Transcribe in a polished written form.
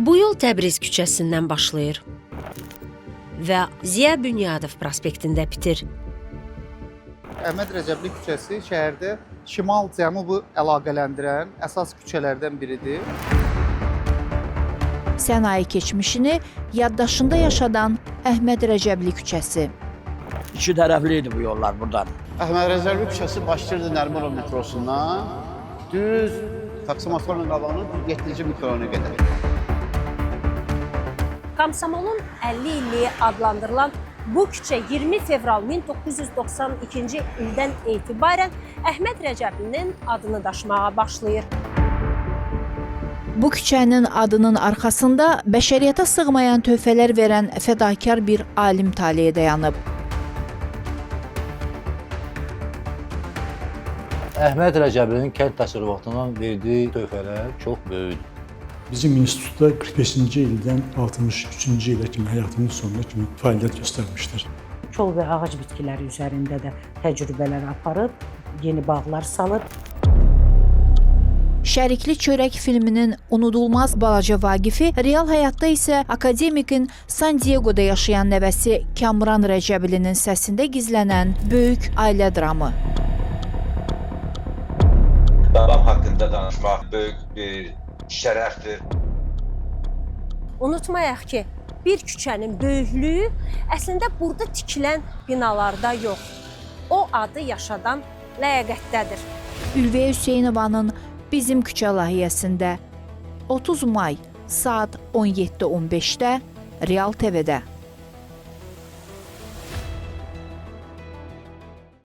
Bu yol Təbriz küçəsindən başlayır və Ziya Bünyadov prospektində bitir. Əhməd Rəcəbli küçəsi şəhərdə şimal-cənubu əlaqələndirən əsas küçələrdən biridir. Sənaye keçmişini yaddaşında yaşadan Əhməd Rəcəbli küçəsi. İki tərəfli idi bu yollar buradan. Əhməd Rəcəbli küçəsi başlayırdı Nərmanov metrosundan, düz taksimatorun qabağına 7-ci mikrorona qədər. Komsomolun 50 illiyi adlandırılan bu küçə 20 fevral 1992-ci ildən etibarən Əhməd Rəcəblinin adını daşımağa başlayır. Bu küçənin adının arxasında bəşəriyyətə sığmayan töhfələr verən fədakar bir alim taleyi dayanıb. Əhməd Rəcəblinin kənd təsərrüfatından verdiyi töhfələr çox böyükdür. Bizim institutda 45-ci ildən 63-cü ilə kimi həyatının sonuna kimi fəaliyyət göstərmişdir. Kol və ağac bitkiləri üzərində də təcrübələr aparıb, yeni bağlar salıb. Şərikli Çörək filminin unudulmaz balaca Vaqifi, real həyatda isə akademikin San Diego'da yaşayan nəvəsi Kamran Rəcəblinin səsində gizlənən böyük ailə dramı. Babam haqqında danışmaq böyük bir şərəfdir. Unutmayaq ki, bir küçənin böyüklüyü əslində burada tikilən binalarda yox, o adı yaşadan ləyaqətdədir. Ülviyə Hüseynovanın Bizim küçə layihəsində 30 may saat 17:15-də Real TV-də.